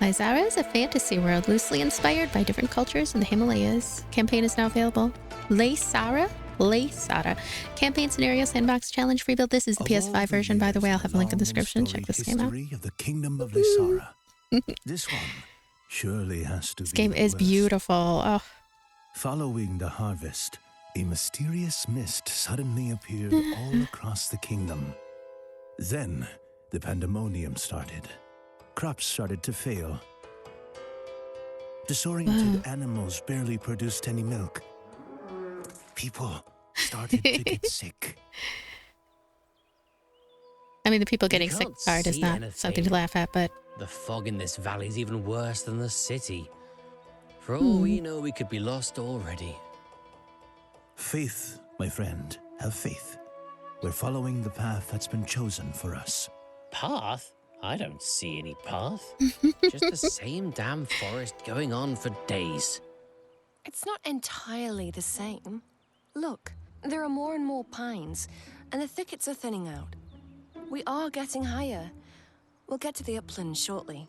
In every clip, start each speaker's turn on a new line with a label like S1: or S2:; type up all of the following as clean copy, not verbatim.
S1: Laysara is a fantasy world loosely inspired by different cultures in the Himalayas. Campaign is now available. Laysara? Laysara. Campaign scenario sandbox challenge free build. This is the PS5 version, by the way. I'll have a link in the description. Check this game out.
S2: Of the Kingdom of Laysara. This one surely has to be.
S1: This game is beautiful. Oh.
S2: Following the harvest, a mysterious mist suddenly appeared all across the kingdom. Then, the pandemonium started. Crops started to fail. Disoriented animals barely produced any milk. People started to get sick.
S1: I mean, the people getting sick part is not something to laugh at, but...
S3: The fog in this valley is even worse than the city. For all we know, we could be lost already.
S2: Faith, my friend. Have faith. We're following the path that's been chosen for us.
S3: Path? I don't see any path. Just the same damn forest going on for days.
S4: It's not entirely the same. Look, there are more and more pines, and the thickets are thinning out. We are getting higher. We'll get to the uplands shortly.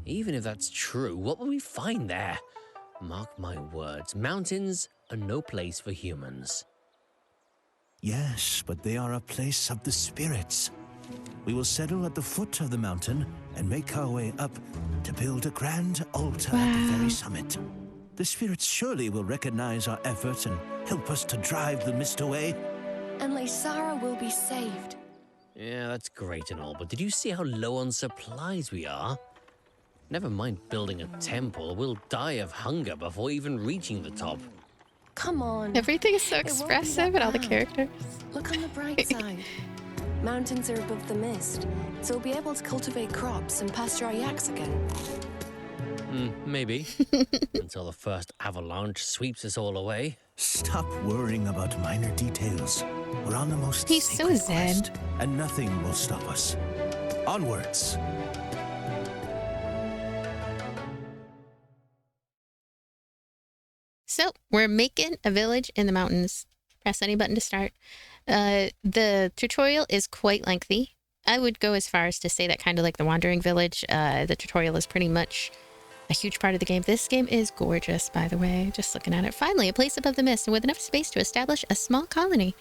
S3: Even if that's true, what will we find there? Mark my words, mountains are no place for humans.
S2: Yes, but they are a place of the spirits. We will settle at the foot of the mountain and make our way up to build a grand altar at the very summit. The spirits surely will recognize our efforts and help us to drive the mist away.
S4: And Laysara will be saved.
S3: Yeah, that's great and all, but did you see how low on supplies we are? Never mind building a temple, we'll die of hunger before even reaching the top.
S4: Come on.
S1: Everything is so expressive and all the characters.
S4: Look on the bright side. Mountains are above the mist, so we'll be able to cultivate crops and pasture our yaks again.
S3: Maybe. Until the first avalanche sweeps us all away.
S2: Stop worrying about minor details. We're on the most
S1: He's so
S2: sacred
S1: zen.
S2: quest, and nothing will stop us. Onwards.
S1: So, we're making a village in the mountains. Press any button to start. The tutorial is quite lengthy. I would go as far as to say that kind of like the Wandering Village, the tutorial is pretty much a huge part of the game. This game is gorgeous, by the way, just looking at it. Finally, a place above the mist and with enough space to establish a small colony.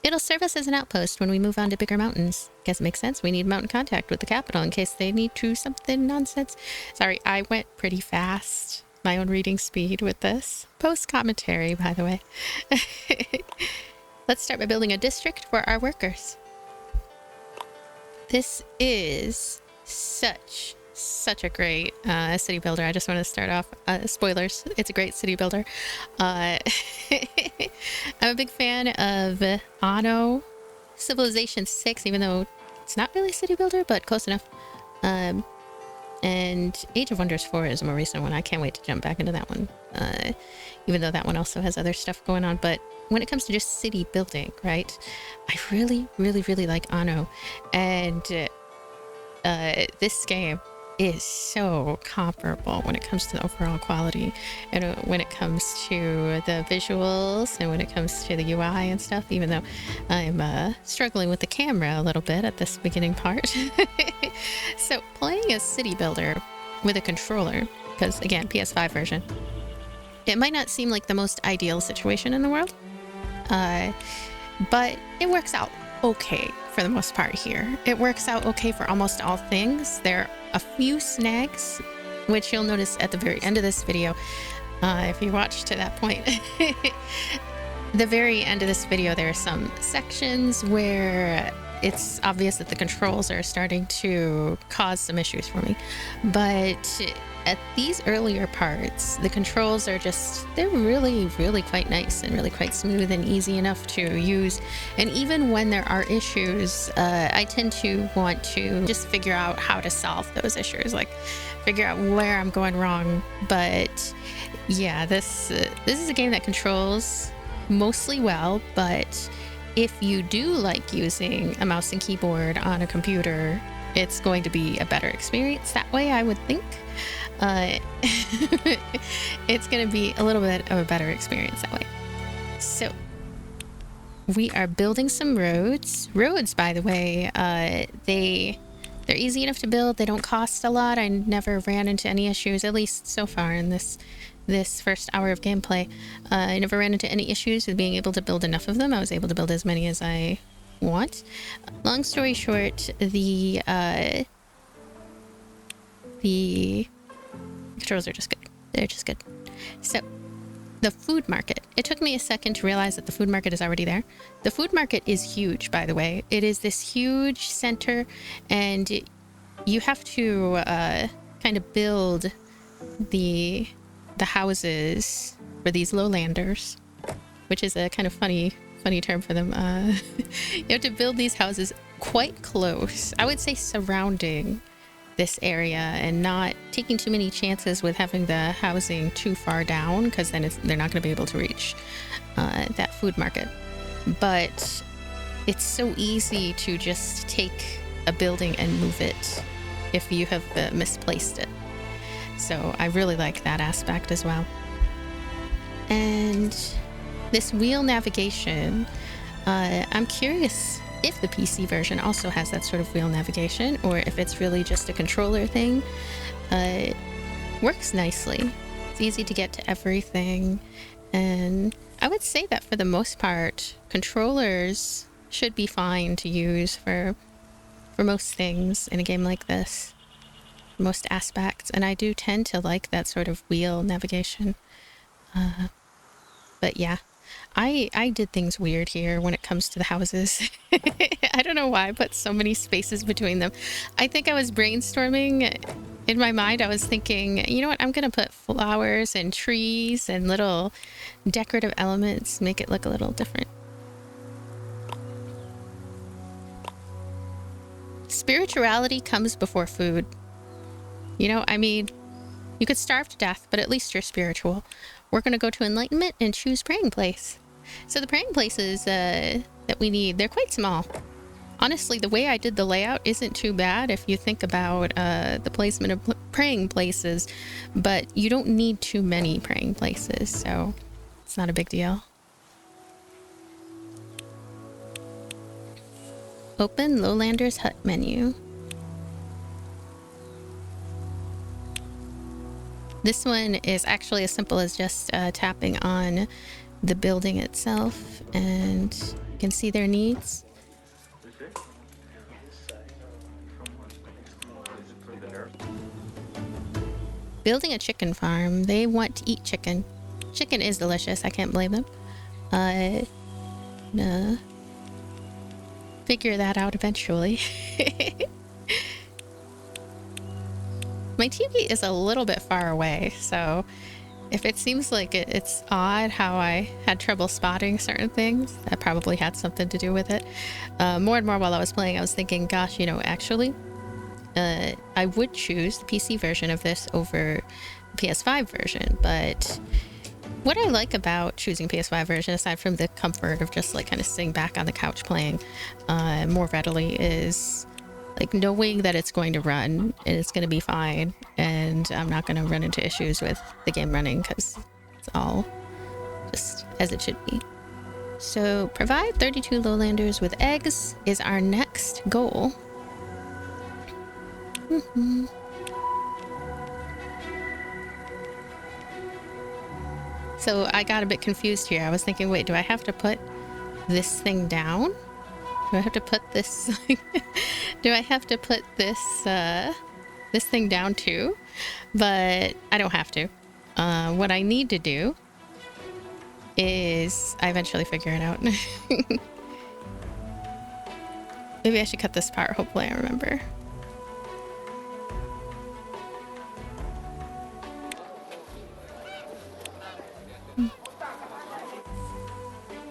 S1: It'll serve us as an outpost when we move on to bigger mountains. Guess it makes sense. We need mountain contact with the capital in case they need to something nonsense. Sorry, I went pretty fast. My own reading speed with this. Post-commentary, by the way. Let's start by building a district for our workers. This is such a great city builder. I just want to start off, spoilers, it's a great city builder. I'm a big fan of Anno Civilization 6, even though it's not really a city builder, but close enough. And Age of Wonders 4 is a more recent one. I can't wait to jump back into that one, even though that one also has other stuff going on. But when it comes to just city building, right, I really like Anno. And this game is so comparable when it comes to the overall quality, and when it comes to the visuals, and when it comes to the UI and stuff, even though I'm struggling with the camera a little bit at this beginning part. So playing a city builder with a controller, because again, PS5 version, it might not seem like the most ideal situation in the world, but it works out okay for the most part here. It works out okay for almost all things. There are a few snags, which you'll notice at the very end of this video, if you watch to that point. The very end of this video, there are some sections where it's obvious that the controls are starting to cause some issues for me. But at these earlier parts, the controls are just, they're really quite nice and really quite smooth and easy enough to use. And even when there are issues, I tend to want to just figure out how to solve those issues, like figure out where I'm going wrong. But yeah, this is a game that controls mostly well, but if you do like using a mouse and keyboard on a computer, it's going to be a better experience that way, I would think. It's going to be a little bit of a better experience that way. So we are building some roads. Roads, by the way, They're easy enough to build. They don't cost a lot. I never ran into any issues, at least so far in this first hour of gameplay. I never ran into any issues with being able to build enough of them. I was able to build as many as I want. Long story short, the controls are just good. They're just good. So the food market. It took me a second to realize that the food market is already there. The food market is huge, by the way. It is this huge center, and you have to kind of build the houses for these lowlanders, which is a kind of funny term for them. You have to build these houses quite close, I would say surrounding this area, and not taking too many chances with having the housing too far down, because then they're not going to be able to reach that food market. But it's so easy to just take a building and move it if you have misplaced it. So I really like that aspect as well. And this wheel navigation, I'm curious if the PC version also has that sort of wheel navigation, or if it's really just a controller thing. It works nicely. It's easy to get to everything, and I would say that for the most part, controllers should be fine to use for most things in a game like this, most aspects, and I do tend to like that sort of wheel navigation. But yeah, I did things weird here when it comes to the houses. I don't know why I put so many spaces between them. I think I was brainstorming in my mind. I was thinking, you know what, I'm gonna put flowers and trees and little decorative elements, make it look a little different. Spirituality comes before food. You know, I mean, you could starve to death, but at least you're spiritual. We're going to go to enlightenment and choose praying place. So the praying places that we need, they're quite small. Honestly, the way I did the layout isn't too bad if you think about the placement of praying places, but you don't need too many praying places, so it's not a big deal. Open Lowlander's Hut menu. This one is actually as simple as just tapping on the building itself, and you can see their needs. Building a chicken farm. They want to eat chicken. Chicken is delicious. I can't blame them. Figure that out eventually. My TV is a little bit far away, so if it seems like it's odd how I had trouble spotting certain things, that probably had something to do with it. More and more while I was playing, I was thinking, gosh, you know, actually, I would choose the PC version of this over the PS5 version, but what I like about choosing PS5 version, aside from the comfort of just like kind of sitting back on the couch playing more readily, is like knowing that it's going to run and it's going to be fine, and I'm not going to run into issues with the game running because it's all just as it should be. So provide 32 lowlanders with eggs is our next goal. So I got a bit confused here. I was thinking, wait, do I have to put this thing down? Do I have to put this do I have to put this this thing down too? But I don't have to. What I need to do is I eventually figure it out. Maybe I should cut this part. Hopefully I remember.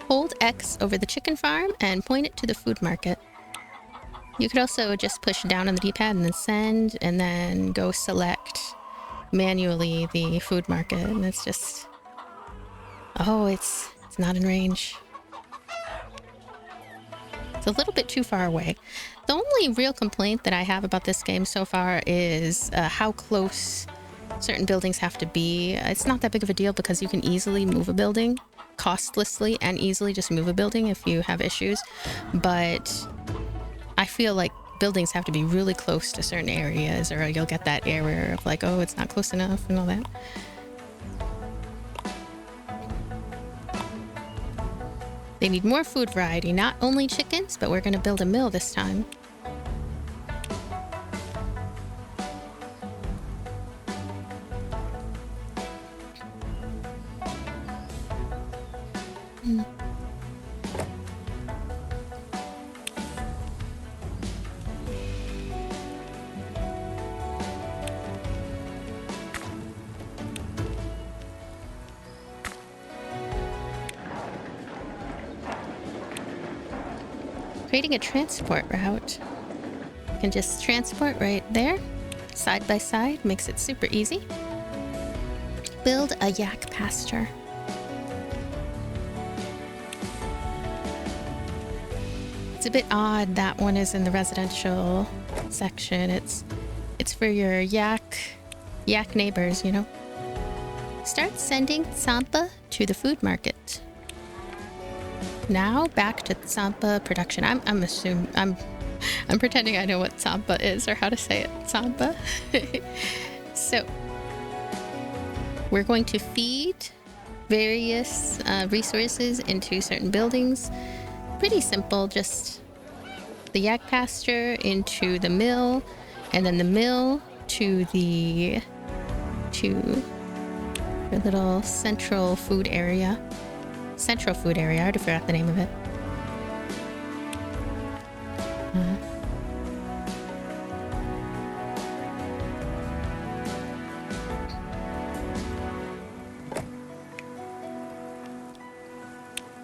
S1: Hold X over the chicken farm and point it to the food market. You could also just push down on the D-pad and then send, and then go select manually the food market, and it's just... Oh, it's not in range. It's a little bit too far away. The only real complaint that I have about this game so far is how close certain buildings have to be. It's not that big of a deal because you can easily move a building costlessly and easily just move a building if you have issues, but I feel like buildings have to be really close to certain areas, or you'll get that error of like, oh, it's not close enough and all that. They need more food variety, not only chickens, but we're going to build a mill this time. Creating a transport route. You can just transport right there, side by side, makes it super easy. Build a yak pasture. It's a bit odd that one is in the residential section. It's for your yak neighbors, you know. Start sending Tsampa to the food market. Now back to Tsampa production. I'm pretending I know what Tsampa is or how to say it. Tsampa. So we're going to feed various resources into certain buildings. Pretty simple, just the yak pasture into the mill, and then the mill to the little central food area. Central food area. I already forgot the name of it.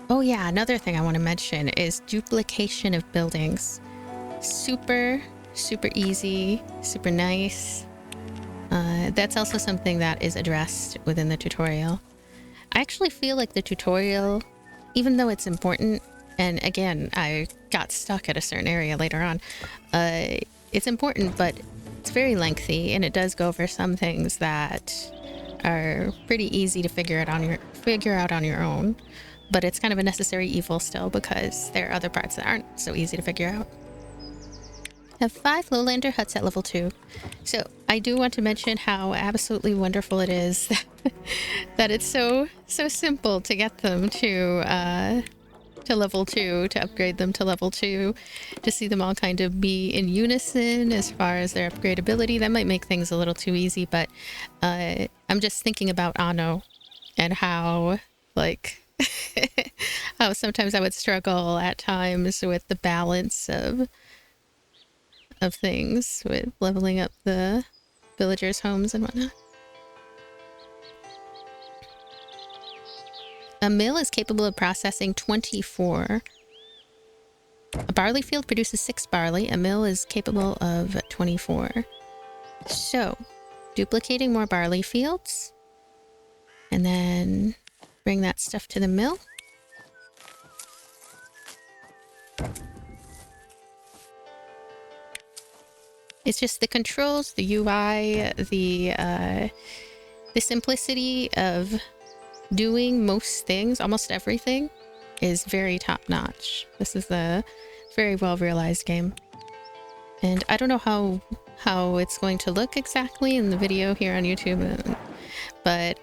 S1: Oh yeah, another thing I want to mention is duplication of buildings. Super easy, super nice. That's also something that is addressed within the tutorial. I actually feel like the tutorial, even though it's important, and again, I got stuck at a certain area later on, it's important, but it's very lengthy, and it does go over some things that are pretty easy to figure out on your own. But it's kind of a necessary evil still, because there are other parts that aren't so easy to figure out. Have 5 lowlander huts at level 2. So I do want to mention how absolutely wonderful it is that it's so simple to get them to level 2, to upgrade them to level 2, to see them all kind of be in unison as far as their upgradability. That might make things a little too easy, but I'm just thinking about Anno and how, like, how sometimes I would struggle at times with the balance of things, with leveling up the villagers' homes and whatnot. A mill is capable of processing 24. A barley field produces 6 barley. A mill is capable of 24. So, duplicating more barley fields. And then bring that stuff to the mill. It's just the controls, the UI, the simplicity of doing most things, almost everything, is very top-notch. This is a very well-realized game. And I don't know how it's going to look exactly in the video here on YouTube, but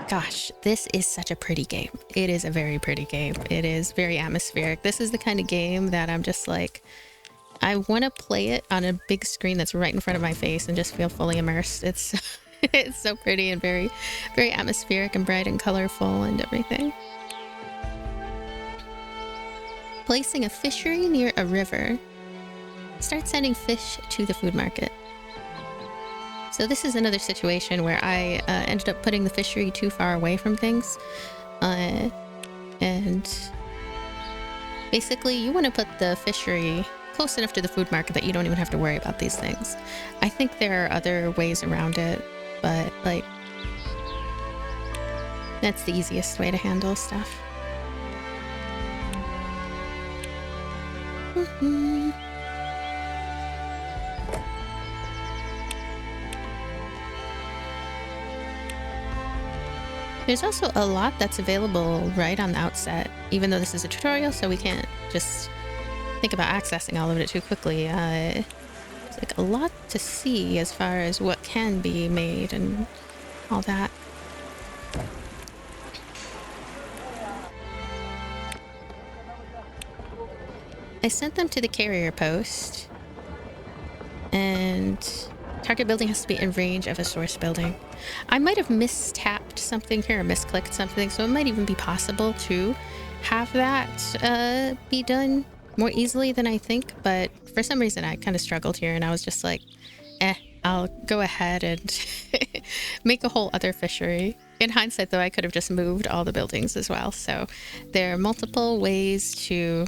S1: gosh, this is such a pretty game. It is a very pretty game. It is very atmospheric. This is the kind of game that I'm just like, I want to play it on a big screen that's right in front of my face and just feel fully immersed. It's it's so pretty and very atmospheric and bright and colorful and everything. Placing a fishery near a river. Start sending fish to the food market. So this is another situation where I ended up putting the fishery too far away from things. And basically you want to put the fishery close enough to the food market that you don't even have to worry about these things. I think there are other ways around it, but like, that's the easiest way to handle stuff. There's also a lot that's available right on the outset, even though this is a tutorial, so we can't just think about accessing all of it too quickly. It's like a lot to see as far as what can be made and all that. I sent them to the carrier post, and target building has to be in range of a source building. I might have mistapped something here or misclicked something, so it might even be possible to have that be done more easily than I think, but for some reason I kind of struggled here, and I was just like, I'll go ahead and make a whole other fishery. In hindsight, though, I could have just moved all the buildings as well, so there are multiple ways to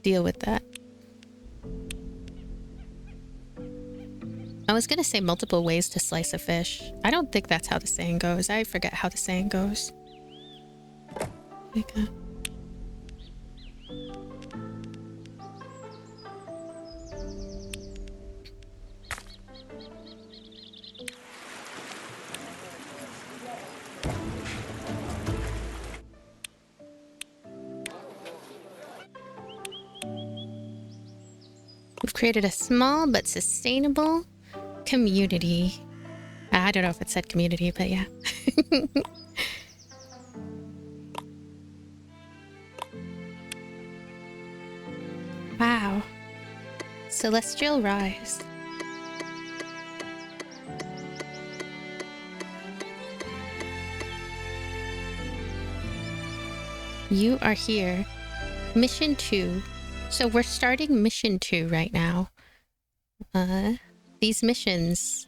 S1: deal with that. I was gonna say multiple ways to slice a fish. I don't think that's how the saying goes. I forget how the saying goes. Okay. We've created a small but sustainable community. I don't know if it said community, but yeah. Wow. Celestial Rise. You are here. Mission 2. So we're starting mission 2 right now. These missions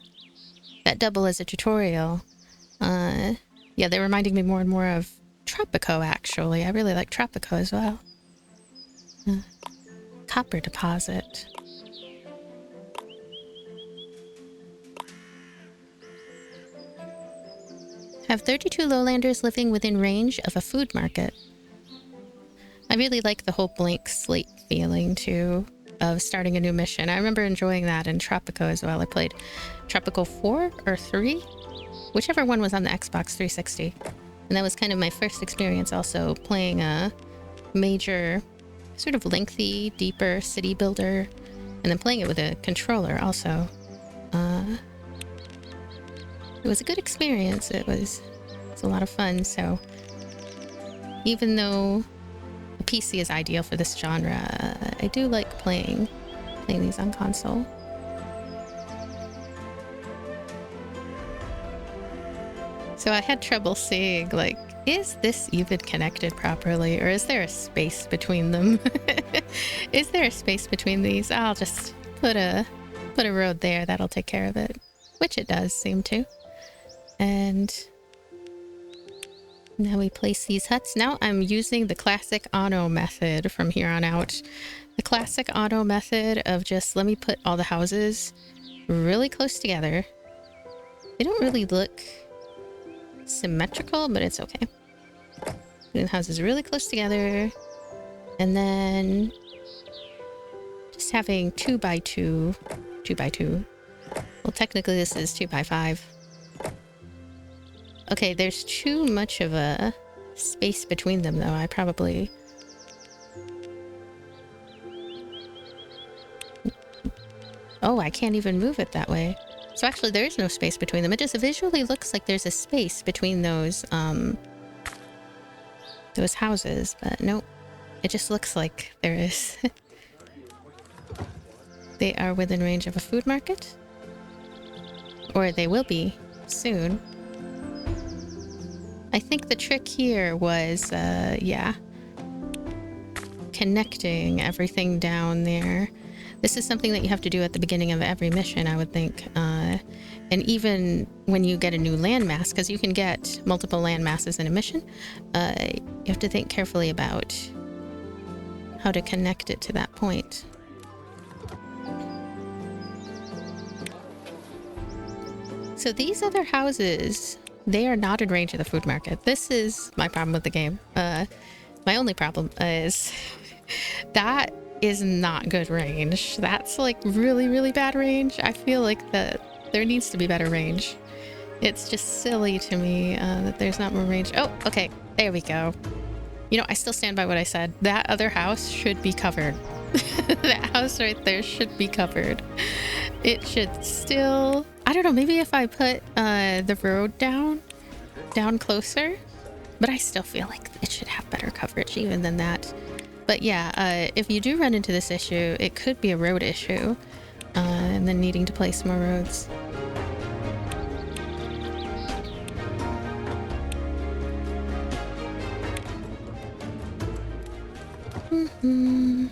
S1: that double as a tutorial. Yeah, they're reminding me more and more of Tropico, actually. I really like Tropico as well. Copper deposit. Have 32 lowlanders living within range of a food market. I really like the whole blank slate feeling, too, of starting a new mission. I remember enjoying that in Tropico as well. I played Tropico 4 or 3, whichever one was on the Xbox 360. And that was kind of my first experience also playing a major, sort of lengthy, deeper city builder, and then playing it with a controller also. It was a good experience. It's a lot of fun. So even though the PC is ideal for this genre, I do like playing these on console. So I had trouble seeing, like, is this even connected properly, or is there a space between them? Is there a space between these? I'll just put a road there. That'll take care of it, which it does seem to. And now we place these huts. Now I'm using the classic auto method from here on out. The classic auto method of just let me put all the houses really close together. They don't really look symmetrical, but it's okay. Putting the houses really close together, and then just having 2 by 2, 2 by 2. Well, technically this is 2 by 5. Okay, there's too much of a space between them, though. I probably... Oh, I can't even move it that way. So actually, there is no space between them. It just visually looks like there's a space between those houses, but nope. It just looks like there is. They are within range of a food market. Or they will be soon. I think the trick here was, yeah, connecting everything down there. This is something that you have to do at the beginning of every mission, I would think. And even when you get a new landmass, because you can get multiple landmasses in a mission, you have to think carefully about how to connect it to that point. So these other houses, they are not in range of the food market. This is my problem with the game. My only problem is that is not good range. That's like really, really bad range. I feel like that there needs to be better range. It's just silly to me that there's not more range. Oh, okay. There we go. You know, I still stand by what I said. That other house should be covered. That house right there should be covered. It should still... I don't know, maybe if I put the road down closer. But I still feel like it should have better coverage even than that. But yeah, if you do run into this issue, it could be a road issue. And then needing to place more roads. Mm-hmm.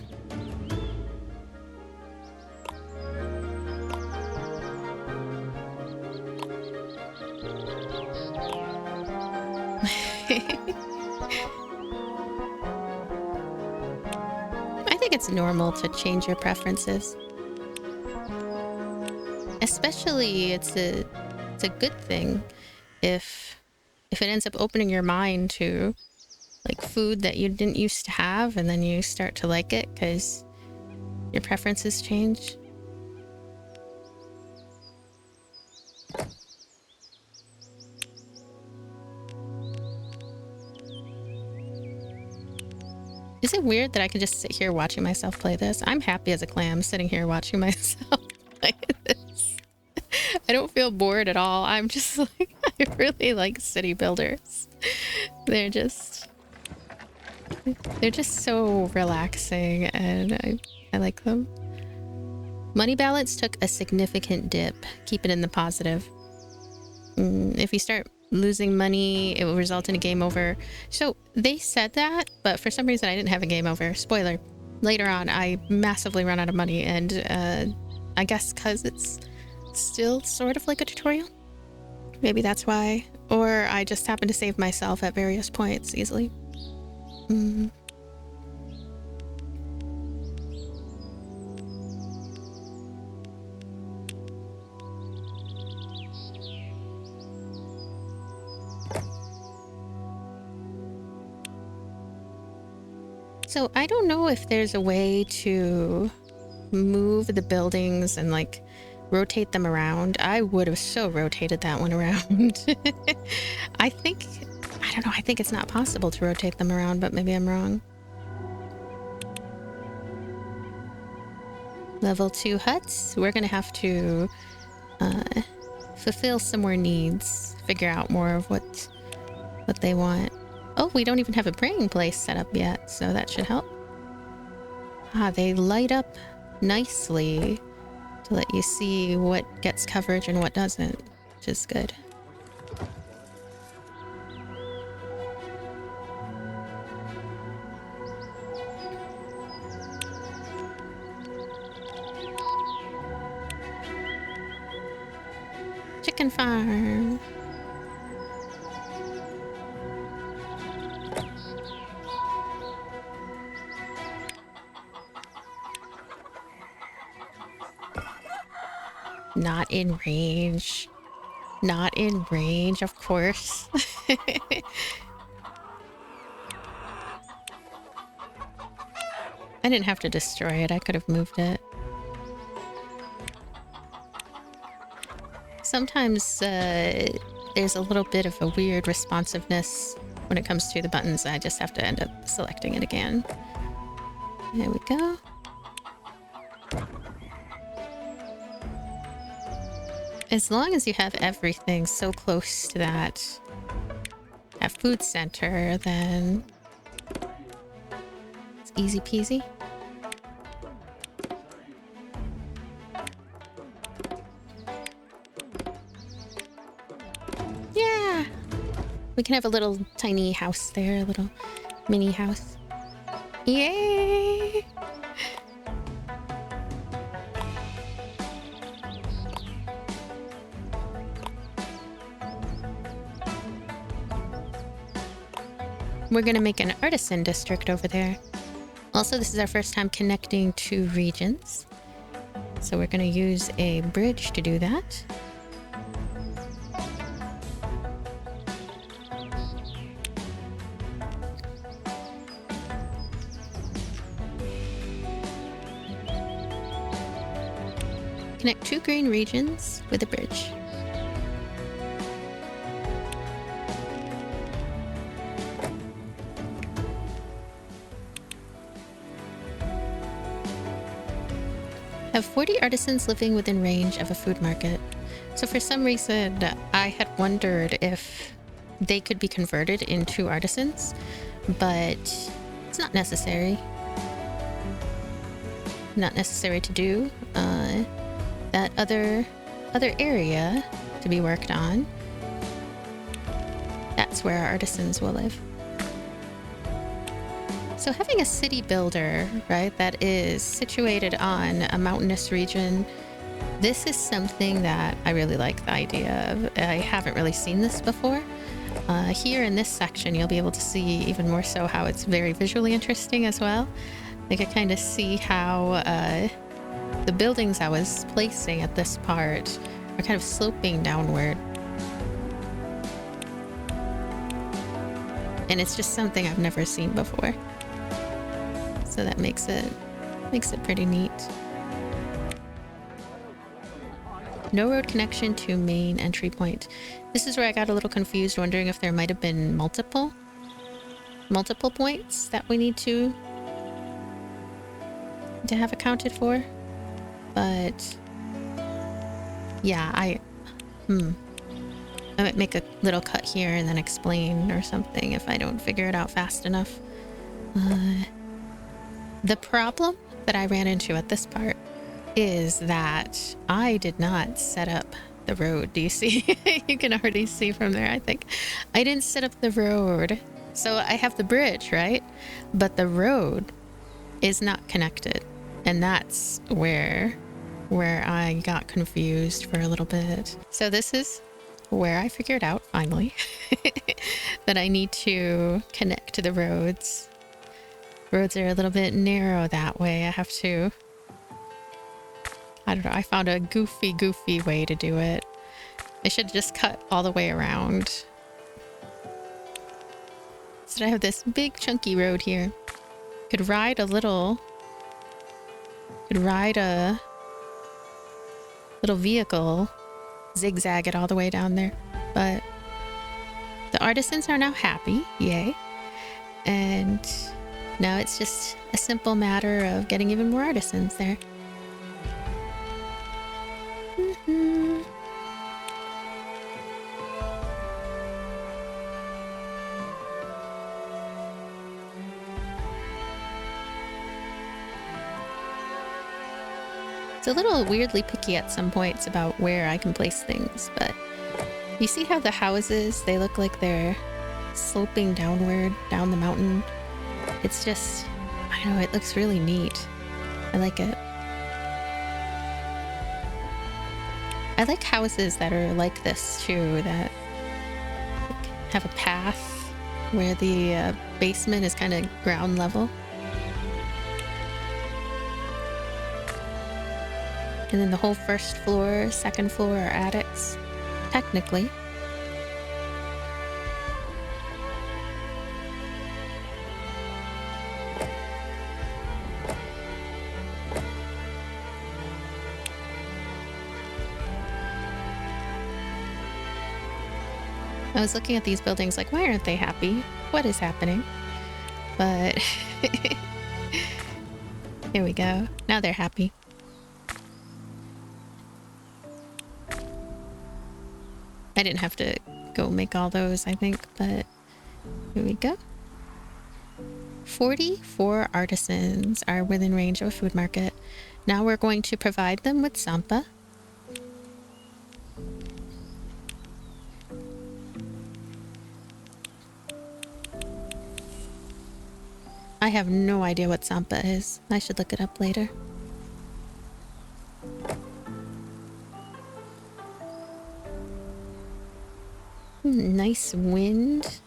S1: I think it's normal to change your preferences. Especially it's a good thing if it ends up opening your mind to like food that you didn't used to have, and then you start to like it because your preferences change. Is it weird that I can just sit here watching myself play this? I'm happy as a clam sitting here watching myself play this. I don't feel bored at all. I'm just like, I really like city builders. They're just so relaxing, and I like them. Money balance took a significant dip. Keep it in the positive. If you start losing money, it will result in a game over. So they said that, but for some reason I didn't have a game over. Spoiler. Later on, I massively run out of money, and I guess because it's still sort of like a tutorial. Maybe that's why. Or I just happen to save myself at various points easily. So I don't know if there's a way to move the buildings and like rotate them around. I would have so rotated that one around. I don't know, I think it's not possible to rotate them around, but maybe I'm wrong. Level 2 huts. We're gonna have to fulfill some more needs, figure out more of what they want. Oh, we don't even have a praying place set up yet, so that should help. They light up nicely to let you see what gets coverage and what doesn't, which is good. Chicken farm. Not in range. Not in range, of course. I didn't have to destroy it. I could have moved it. Sometimes there's a little bit of a weird responsiveness when it comes to the buttons. I just have to end up selecting it again. There we go. As long as you have everything so close to that food center, then it's easy peasy. Yeah! We can have a little tiny house there, a little mini house. Yay! We're gonna make an artisan district over there. Also, this is our first time connecting two regions. So we're gonna use a bridge to do that. Connect two green regions with a bridge. Have 40 artisans living within range of a food market. So for some reason, I had wondered if they could be converted into artisans, but it's not necessary. Not necessary to do. That other area to be worked on, that's where our artisans will live. So having a city builder, right, that is situated on a mountainous region, this is something that I really like the idea of. I haven't really seen this before. Here in this section, you'll be able to see even more so how it's very visually interesting as well. I could kind of see how the buildings I was placing at this part are kind of sloping downward. And it's just something I've never seen before. So that makes it pretty neat. No road connection to main entry point. This is where I got a little confused, wondering if there might have been multiple points that we need to have accounted for. But yeah, I might make a little cut here and then explain or something if I don't figure it out fast enough. The problem that I ran into at this part is that I did not set up the road. Do you see? You can already see from there, I think. I didn't set up the road. So I have the bridge, right? But the road is not connected. And that's where I got confused for a little bit. So this is where I figured out, finally, that I need to connect to the roads. Roads are a little bit narrow that way. I have to... I don't know, I found a goofy way to do it. I should just cut all the way around. So I have this big chunky road here. Could ride a little vehicle, zigzag it all the way down there. But the artisans are now happy, yay. And now it's just a simple matter of getting even more artisans there. It's a little weirdly picky at some points about where I can place things, but you see how the houses, they look like they're sloping downward, down the mountain. It's just, I don't know, it looks really neat. I like it. I like houses that are like this too, that have a path where the basement is kind of ground level. And then the whole first floor, second floor are attics, technically. I was looking at these buildings like, why aren't they happy? What is happening? But here we go. Now they're happy. I didn't have to go make all those, I think, but here we go. 44 artisans are within range of a food market. Now we're going to provide them with sampa. I have no idea what sampa is. I should look it up later. Nice wind.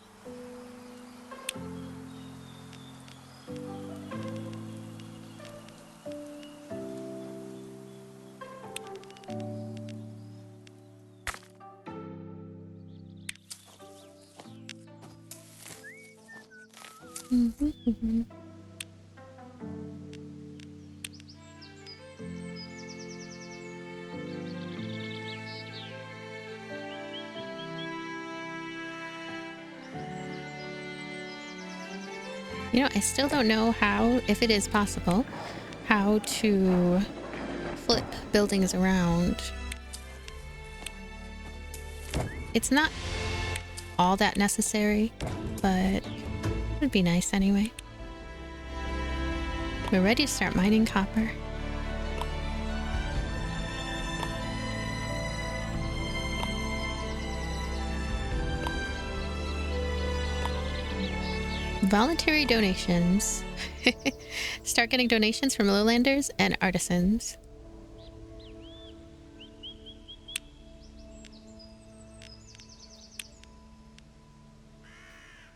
S1: You know, I still don't know how, if it is possible, how to flip buildings around. It's not all that necessary, but it would be nice anyway. We're ready to start mining copper. Voluntary donations. Start getting donations from lowlanders and artisans.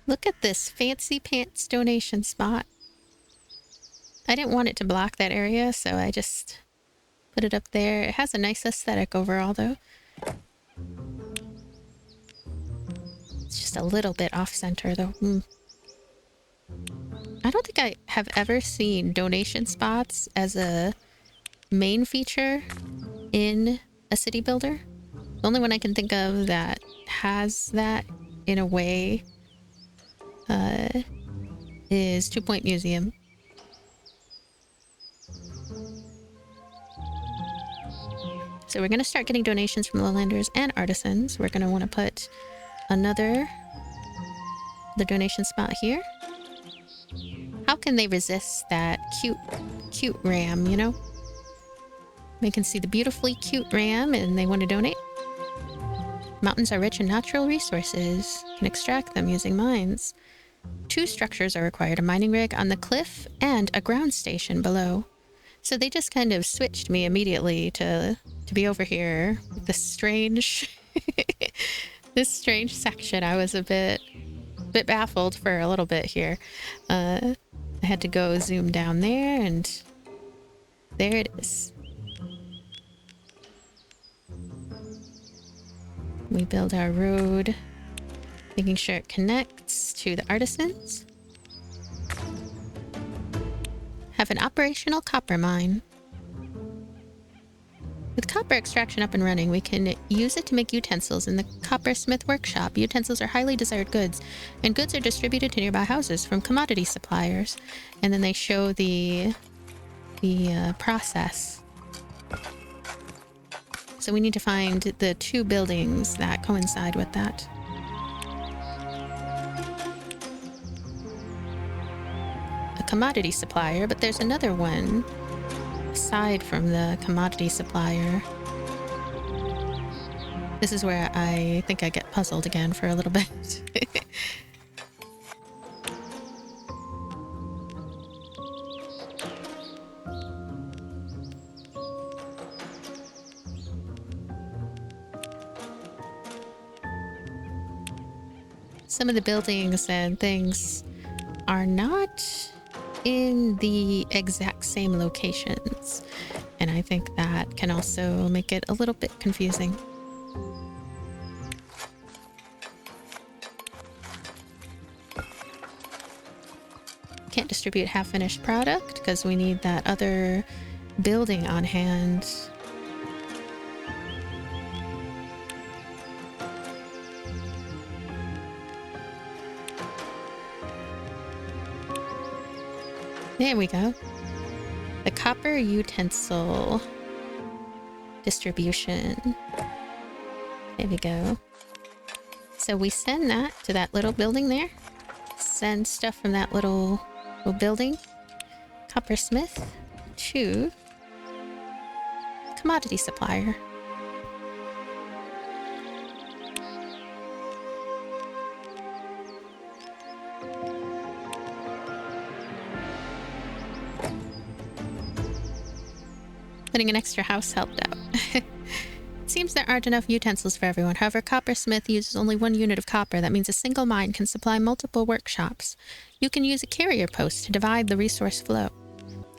S1: Look at this fancy pants donation spot. I didn't want it to block that area, so I just put it up there. It has a nice aesthetic overall, though. It's just a little bit off-center, though. I don't think I have ever seen donation spots as a main feature in a city builder. The only one I can think of that has that in a way is 2 Point Museum. So we're going to start getting donations from lowlanders and artisans. We're going to want to put the donation spot here. How can they resist that cute ram, you know? They can see the beautifully cute ram and they want to donate. Mountains are rich in natural resources. You can extract them using mines. 2 structures are required, a mining rig on the cliff and a ground station below. So they just kind of switched me immediately to be over here with this strange this strange section. I was a bit baffled for a little bit here. I had to go zoom down there, and there it is. We build our road, making sure it connects to the artisans. Have an operational copper mine. With copper extraction up and running, we can use it to make utensils in the coppersmith workshop. Utensils are highly desired goods, and goods are distributed to nearby houses from commodity suppliers. And then they show the process. So we need to find the 2 buildings that coincide with that. A commodity supplier, but there's another one aside from the commodity supplier. This is where I think I get puzzled again for a little bit. Some of the buildings and things are not in the exact same locations, and I think that can also make it a little bit confusing. Can't distribute half-finished product because we need that other building on hand. There we go. The copper utensil distribution. There we go. So we send that to that little building there. Send stuff from that little building, coppersmith, to commodity supplier. Putting an extra house helped out. It seems there aren't enough utensils for everyone. However, coppersmith uses only 1 unit of copper. That means a single mine can supply multiple workshops. You can use a carrier post to divide the resource flow.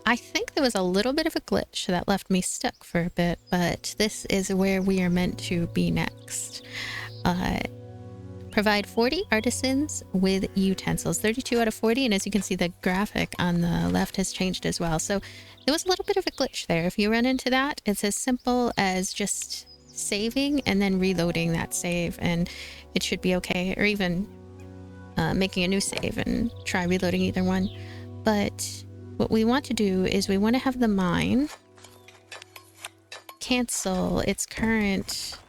S1: I think there was a little bit of a glitch that left me stuck for a bit, but this is where we are meant to be next. Provide 40 artisans with utensils. 32 out of 40, and as you can see, the graphic on the left has changed as well. So there was a little bit of a glitch there. If you run into that, it's as simple as just saving and then reloading that save, and it should be okay. Or even making a new save and try reloading either one. But what we want to do is we want to have the mine cancel its current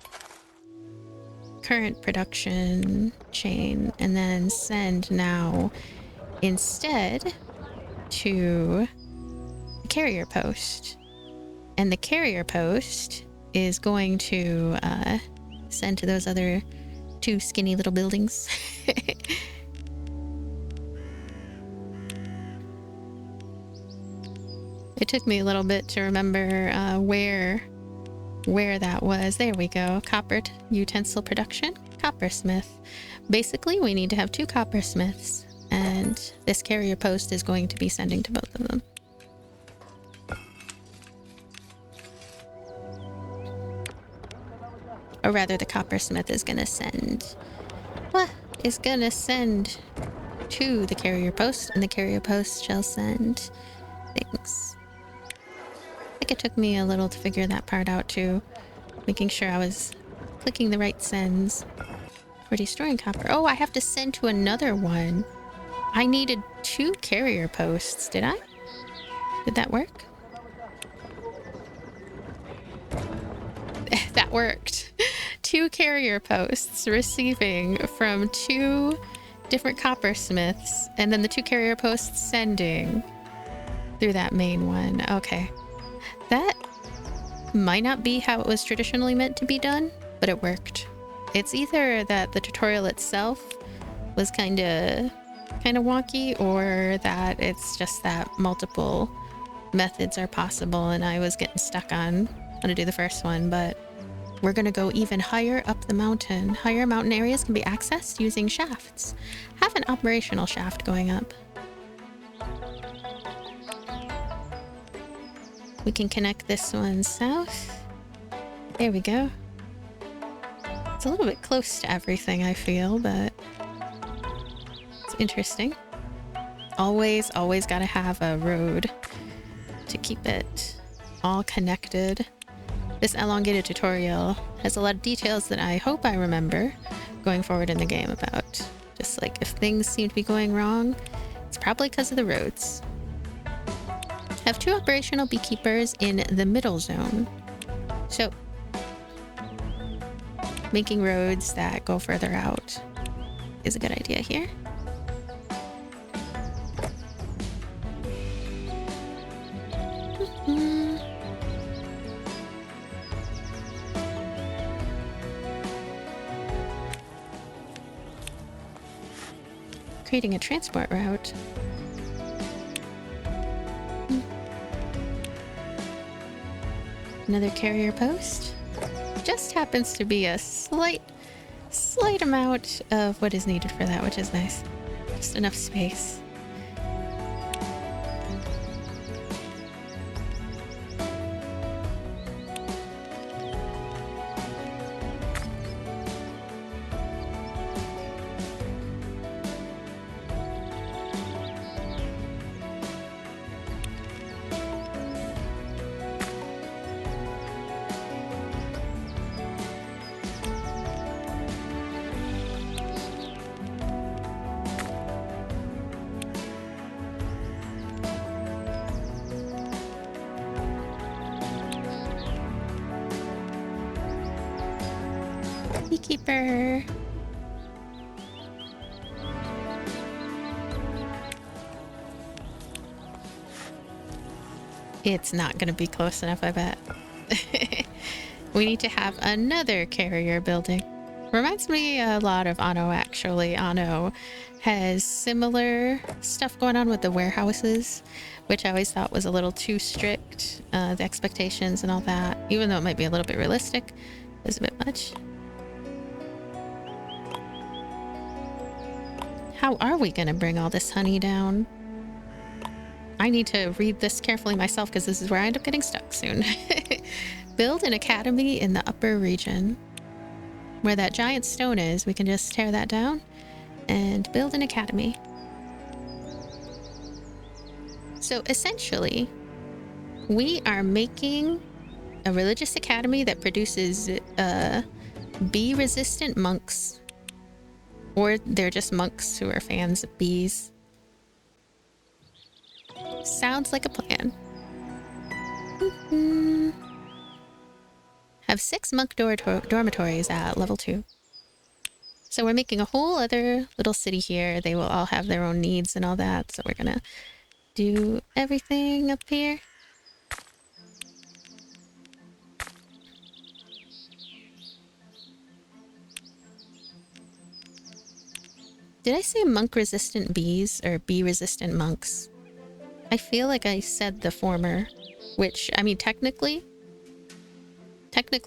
S1: production chain and then send now instead to the carrier post. And the carrier post is going to send to those other two skinny little buildings. It took me a little bit to remember where that was. There we go. Copper utensil production. Coppersmith. Basically, we need to have 2 coppersmiths, and this carrier post is going to be sending to both of them. Or rather, the coppersmith is gonna send... What? Is gonna send to the carrier post, and the carrier post shall send things. I think it took me a little to figure that part out too. Making sure I was clicking the right sends. For destroying copper. Oh, I have to send to another one. I needed 2 carrier posts, did I? Did that work? That worked. 2 carrier posts receiving from 2 different coppersmiths, and then the 2 carrier posts sending through that main one. Okay. That might not be how it was traditionally meant to be done, but it worked. It's either that the tutorial itself was kind of wonky, or that it's just that multiple methods are possible and I was getting stuck on how to do the first one, but we're gonna go even higher up the mountain. Higher mountain areas can be accessed using shafts. Have an operational shaft going up. We can connect this one south. There we go. It's a little bit close to everything, I feel, but it's interesting. Always gotta have a road to keep it all connected. This elongated tutorial has a lot of details that I hope I remember going forward in the game about. Just like if things seem to be going wrong, it's probably because of the roads. Have 2 operational beekeepers in the middle zone. So, making roads that go further out is a good idea here. Creating a transport route. Another carrier post. Just happens to be a slight amount of what is needed for that, which is nice. Just enough space. Beekeeper. It's not going to be close enough, I bet. We need to have another carrier building. Reminds me a lot of Anno, actually. Anno has similar stuff going on with the warehouses, which I always thought was a little too strict. The expectations and all that, even though it might be a little bit realistic, is a bit much. How are we gonna bring all this honey down? I need to read this carefully myself because this is where I end up getting stuck soon. Build an academy in the upper region. Where that giant stone is, we can just tear that down and build an academy. So essentially, we are making a religious academy that produces bee-resistant monks. Or they're just monks who are fans of bees. Sounds like a plan. have 6 monk dormitories at level 2. So we're making a whole other little city here. They will all have their own needs and all that. So we're gonna do everything up here. Did I say monk-resistant bees or bee-resistant monks? I feel like I said the former, which, I mean, technically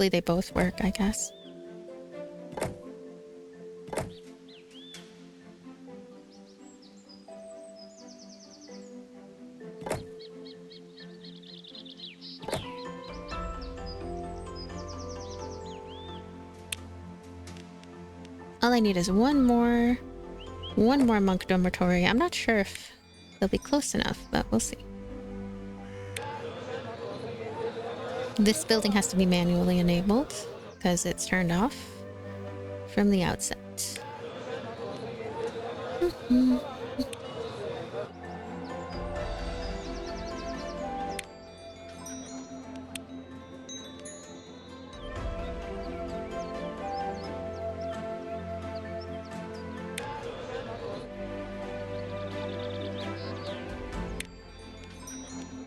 S1: they both work, I guess. All I need is one more monk dormitory. I'm not sure if they'll be close enough, but we'll see. This building has to be manually enabled because it's turned off from the outset.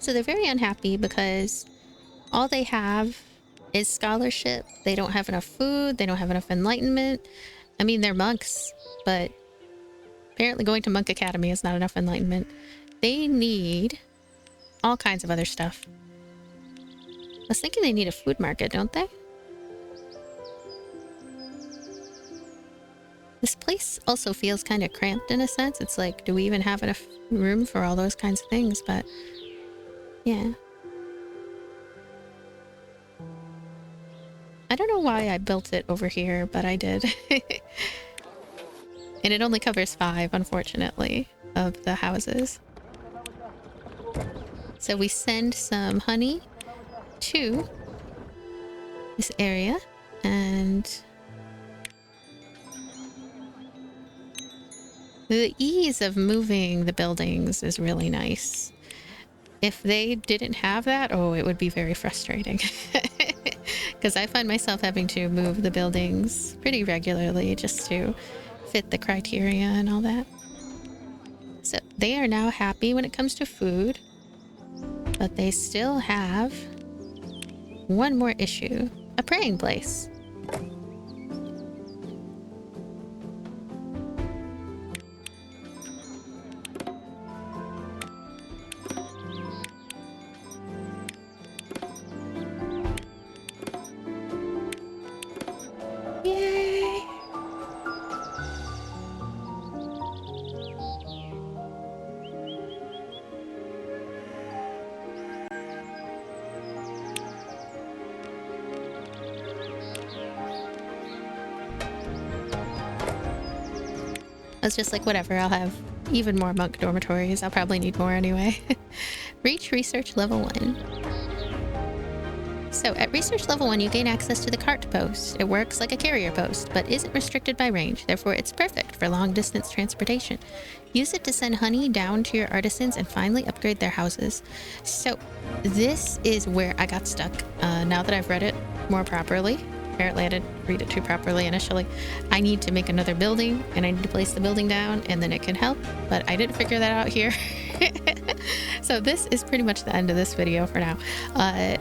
S1: So they're very unhappy because all they have is scholarship. They don't have enough food. They don't have enough enlightenment. I mean, they're monks, but apparently going to Monk Academy is not enough enlightenment. They need all kinds of other stuff. I was thinking they need a food market, don't they? This place also feels kind of cramped in a sense. It's like, do we even have enough room for all those kinds of things? But yeah. I don't know why I built it over here, but I did. And it only covers 5, unfortunately, of the houses. So we send some honey to this area, and the ease of moving the buildings is really nice. If they didn't have that, oh, it would be very frustrating. Because I find myself having to move the buildings pretty regularly just to fit the criteria and all that. So they are now happy when it comes to food, but they still have one more issue: a praying place. Yay! I was just like, whatever, I'll have even more monk dormitories. I'll probably need more anyway. Reach research level 1. So at research level 1, you gain access to the cart post. It works like a carrier post, but isn't restricted by range. Therefore, it's perfect for long distance transportation. Use it to send honey down to your artisans and finally upgrade their houses. So this is where I got stuck. Now that I've read it more properly, apparently I didn't read it too properly initially, I need to make another building and I need to place the building down and then it can help, but I didn't figure that out here. So this is pretty much the end of this video for now.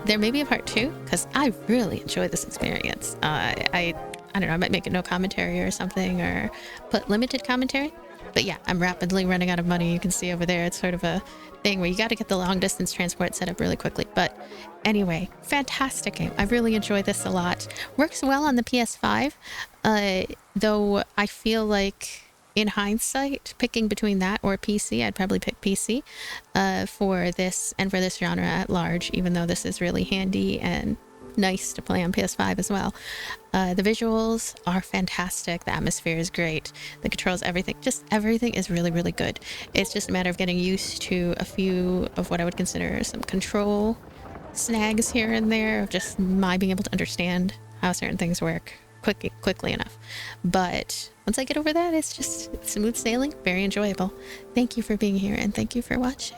S1: There may be a part 2 because I really enjoyed this experience. I don't know, I might make it no commentary or something, or put limited commentary. But yeah, I'm rapidly running out of money. You can see over there, it's sort of a thing where you got to get the long distance transport set up really quickly. But anyway, fantastic game. I really enjoyed this a lot. Works well on the PS5, though I feel like in hindsight, picking between that or PC, I'd probably pick PC for this and for this genre at large, even though this is really handy and nice to play on PS5 as well. The visuals are fantastic. The atmosphere is great. The controls, everything, just everything is really, really good. It's just a matter of getting used to a few of what I would consider some control snags here and there, of just my being able to understand how certain things work quickly enough. But once I get over that, it's just smooth sailing, very enjoyable. Thank you for being here and thank you for watching.